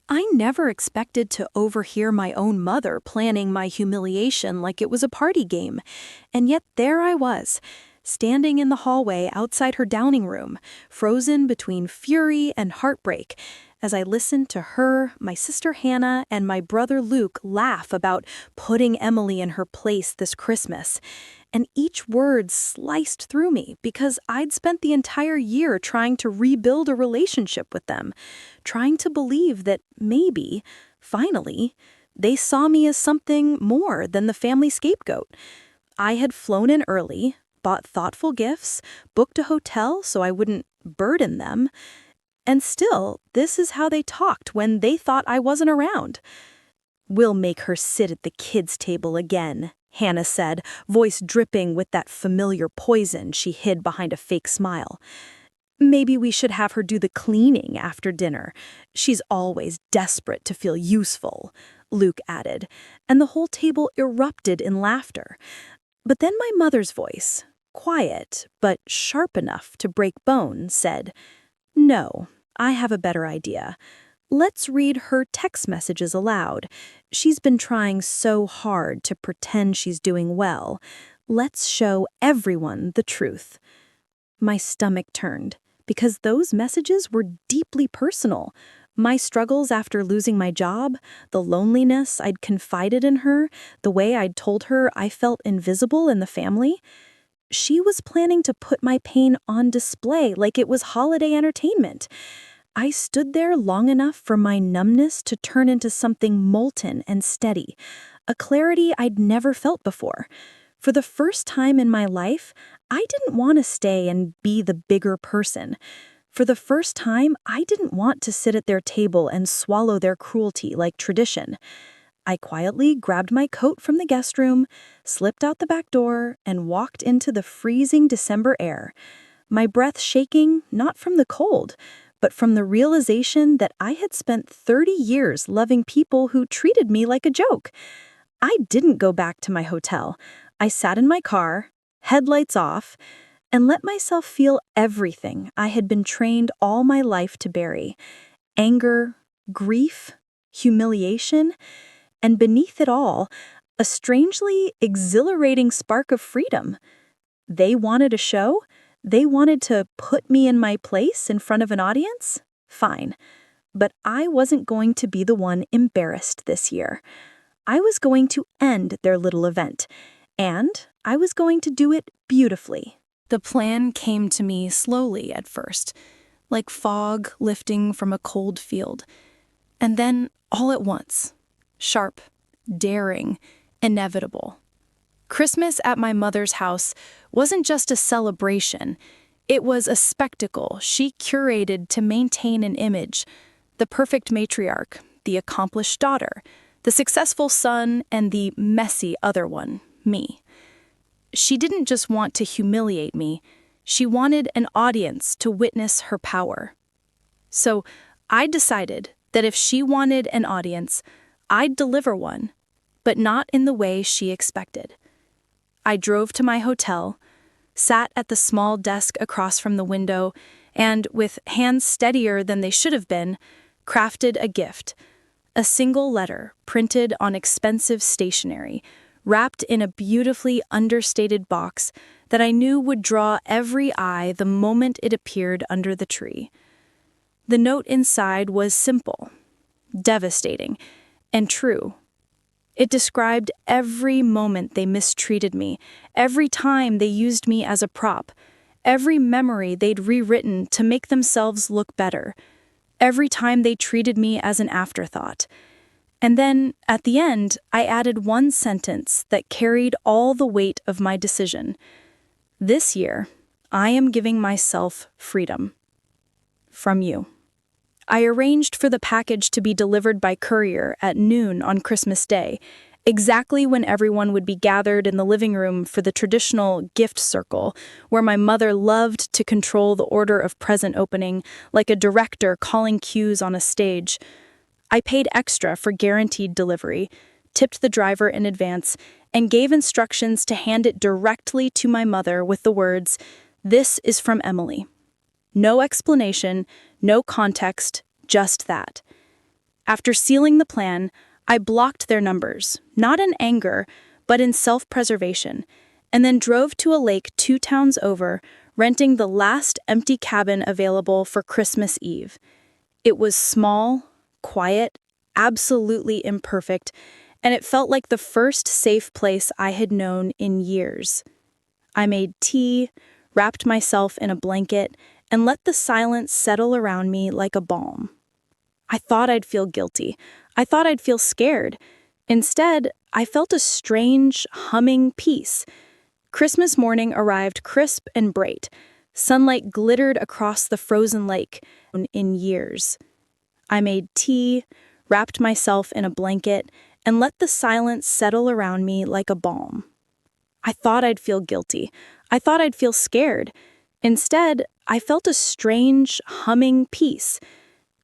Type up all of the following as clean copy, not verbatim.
I never expected to overhear my own mother planning my humiliation like it was a party game, and yet there I was, standing in the hallway outside her dining room, frozen between fury and heartbreak, as I listened to her, my sister Hannah, and my brother Luke laugh about putting Emily in her place this Christmas. And each word sliced through me because I'd spent the entire year trying to rebuild a relationship with them, trying to believe that maybe, finally, they saw me as something more than the family scapegoat. I had flown in early, bought thoughtful gifts, booked a hotel so I wouldn't burden them, and still, this is how they talked when they thought I wasn't around. "We'll make her sit at the kids' table again," Hannah said, voice dripping with that familiar poison she hid behind a fake smile. "Maybe we should have her do the cleaning after dinner. She's always desperate to feel useful," Luke added, and the whole table erupted in laughter. But then my mother's voice, quiet but sharp enough to break bone, said, "No, I have a better idea. Let's read her text messages aloud. She's been trying so hard to pretend she's doing well. Let's show everyone the truth." My stomach turned, because those messages were deeply personal. My struggles after losing my job, the loneliness I'd confided in her, the way I'd told her I felt invisible in the family. She was planning to put my pain on display like it was holiday entertainment. I stood there long enough for my numbness to turn into something molten and steady, a clarity I'd never felt before. For the first time in my life, I didn't want to stay and be the bigger person. For the first time, I didn't want to sit at their table and swallow their cruelty like tradition. I quietly grabbed my coat from the guest room, slipped out the back door, and walked into the freezing December air, my breath shaking not from the cold, but from the realization that I had spent 30 years loving people who treated me like a joke. I didn't go back to my hotel. I sat in my car, headlights off, and let myself feel everything I had been trained all my life to bury: anger, grief, humiliation, and beneath it all, a strangely exhilarating spark of freedom. They wanted a show? They wanted to put me in my place in front of an audience? Fine. But I wasn't going to be the one embarrassed this year. I was going to end their little event, and I was going to do it beautifully. The plan came to me slowly at first, like fog lifting from a cold field. And then, all at once, sharp, daring, inevitable. Christmas at my mother's house wasn't just a celebration. It was a spectacle she curated to maintain an image: the perfect matriarch, the accomplished daughter, the successful son, and the messy other one, me. She didn't just want to humiliate me. She wanted an audience to witness her power. So I decided that if she wanted an audience, I'd deliver one, but not in the way she expected. I drove to my hotel, sat at the small desk across from the window, and, with hands steadier than they should have been, crafted a gift: a single letter printed on expensive stationery, wrapped in a beautifully understated box that I knew would draw every eye the moment it appeared under the tree. The note inside was simple, devastating, and true. It described every moment they mistreated me, every time they used me as a prop, every memory they'd rewritten to make themselves look better, every time they treated me as an afterthought. And then, at the end, I added one sentence that carried all the weight of my decision: "This year, I am giving myself freedom. From you." I arranged for the package to be delivered by courier at noon on Christmas Day, exactly when everyone would be gathered in the living room for the traditional gift circle, where my mother loved to control the order of present opening, like a director calling cues on a stage. I paid extra for guaranteed delivery, tipped the driver in advance, and gave instructions to hand it directly to my mother with the words, "This is from Emily." No explanation, no context, just that. After sealing the plan, I blocked their numbers, not in anger, but in self-preservation, and then drove to a lake 2 towns over, renting the last empty cabin available for Christmas Eve. It was small, quiet, absolutely imperfect, and it felt like the first safe place I had known in years. I made tea, wrapped myself in a blanket, and let the silence settle around me like a balm. I thought I'd feel guilty. I thought I'd feel scared. Instead, I felt a strange, humming peace. Christmas morning arrived crisp and bright. Sunlight glittered across the frozen lake in years. I made tea, wrapped myself in a blanket, and let the silence settle around me like a balm. I thought I'd feel guilty. I thought I'd feel scared. Instead, I felt a strange, humming peace.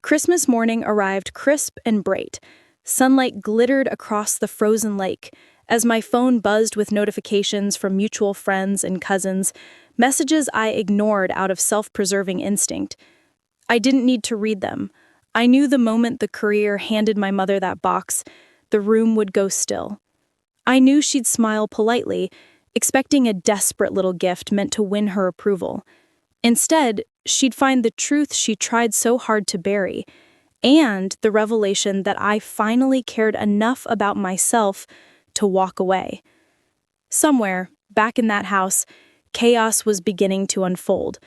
Christmas morning arrived crisp and bright. Sunlight glittered across the frozen lake. As my phone buzzed with notifications from mutual friends and cousins, messages I ignored out of self-preserving instinct. I didn't need to read them. I knew the moment the courier handed my mother that box, the room would go still. I knew she'd smile politely, expecting a desperate little gift meant to win her approval. Instead, she'd find the truth she tried so hard to bury, and the revelation that I finally cared enough about myself to walk away. Somewhere, back in that house, chaos was beginning to unfold.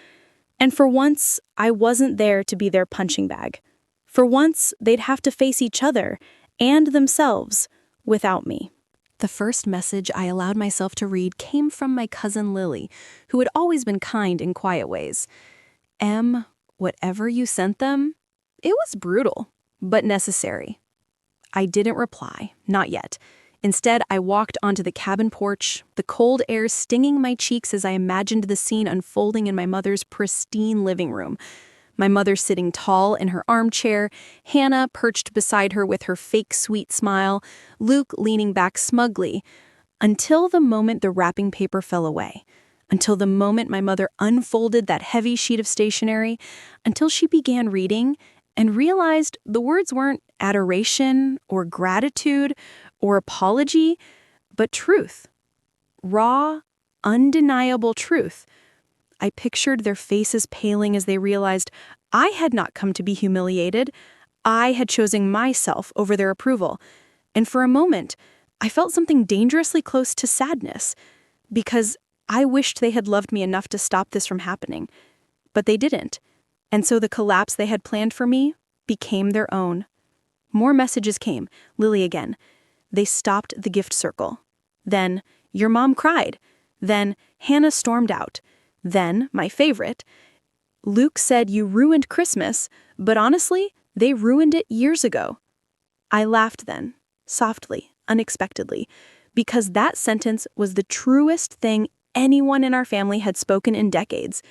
And for once, I wasn't there to be their punching bag. For once, they'd have to face each other and themselves without me. The first message I allowed myself to read came from my cousin Lily, who had always been kind in quiet ways. Whatever you sent them, it was brutal, but necessary. I didn't reply, not yet. Instead, I walked onto the cabin porch, the cold air stinging my cheeks as I imagined the scene unfolding in my mother's pristine living room. My mother sitting tall in her armchair, Hannah perched beside her with her fake sweet smile, Luke leaning back smugly, until the moment the wrapping paper fell away, until the moment my mother unfolded that heavy sheet of stationery, until she began reading and realized the words weren't adoration or gratitude or apology, but truth. Raw, undeniable truth. I pictured their faces paling as they realized I had not come to be humiliated. I had chosen myself over their approval. And for a moment, I felt something dangerously close to sadness, because I wished they had loved me enough to stop this from happening. But they didn't. And so the collapse they had planned for me became their own. More messages came, Lily again. They stopped the gift circle. Then, your mom cried. Then, Hannah stormed out. Then, my favorite, Luke said you ruined Christmas, but honestly, they ruined it years ago. I laughed then, softly, unexpectedly, because that sentence was the truest thing anyone in our family had spoken in decades.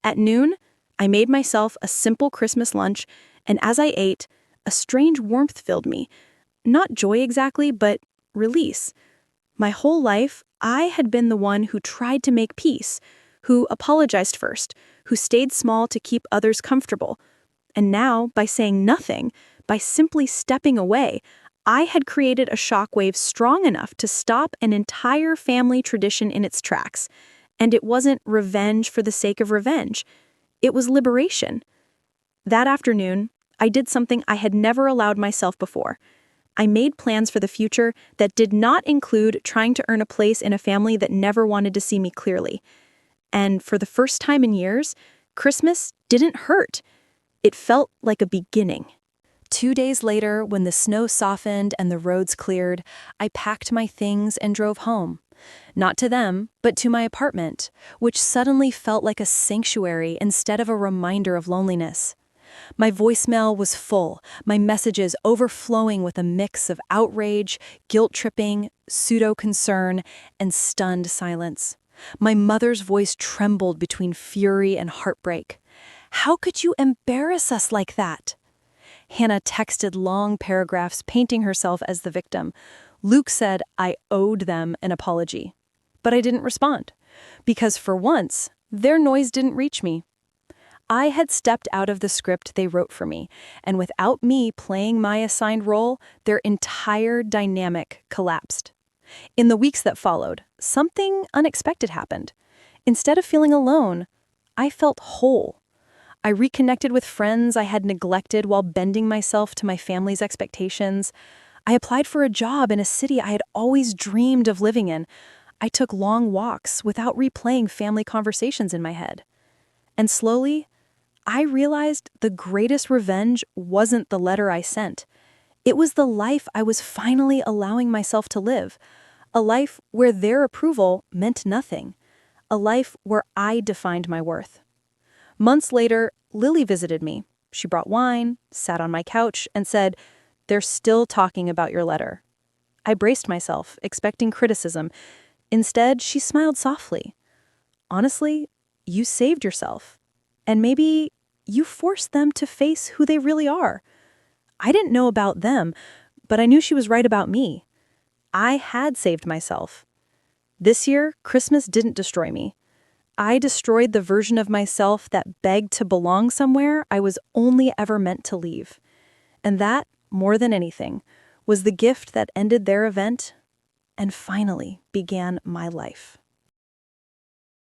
At noon, I made myself a simple Christmas lunch, and as I ate, a strange warmth filled me. Not joy exactly, but release. My whole life, I had been the one who tried to make peace, who apologized first, who stayed small to keep others comfortable. And now, by saying nothing, by simply stepping away, I had created a shockwave strong enough to stop an entire family tradition in its tracks. And it wasn't revenge for the sake of revenge. It was liberation. That afternoon, I did something I had never allowed myself before. I made plans for the future that did not include trying to earn a place in a family that never wanted to see me clearly. And for the first time in years, Christmas didn't hurt. It felt like a beginning. 2 days later, when the snow softened and the roads cleared, I packed my things and drove home. Not to them, but to my apartment, which suddenly felt like a sanctuary instead of a reminder of loneliness. My voicemail was full, my messages overflowing with a mix of outrage, guilt-tripping, pseudo-concern, and stunned silence. My mother's voice trembled between fury and heartbreak. "How could you embarrass us like that?" Hannah texted long paragraphs painting herself as the victim. Luke said I owed them an apology. But I didn't respond, because for once, their noise didn't reach me. I had stepped out of the script they wrote for me, and without me playing my assigned role, their entire dynamic collapsed. In the weeks that followed, something unexpected happened. Instead of feeling alone, I felt whole. I reconnected with friends I had neglected while bending myself to my family's expectations. I applied for a job in a city I had always dreamed of living in. I took long walks without replaying family conversations in my head. And slowly, I realized the greatest revenge wasn't the letter I sent. It was the life I was finally allowing myself to live. A life where their approval meant nothing. A life where I defined my worth. Months later, Lily visited me. She brought wine, sat on my couch, and said, "They're still talking about your letter." I braced myself, expecting criticism. Instead, she smiled softly. "Honestly, you saved yourself. And maybe you forced them to face who they really are." I didn't know about them, but I knew she was right about me. I had saved myself. This year, Christmas didn't destroy me. I destroyed the version of myself that begged to belong somewhere I was only ever meant to leave. And that, more than anything, was the gift that ended their event and finally began my life.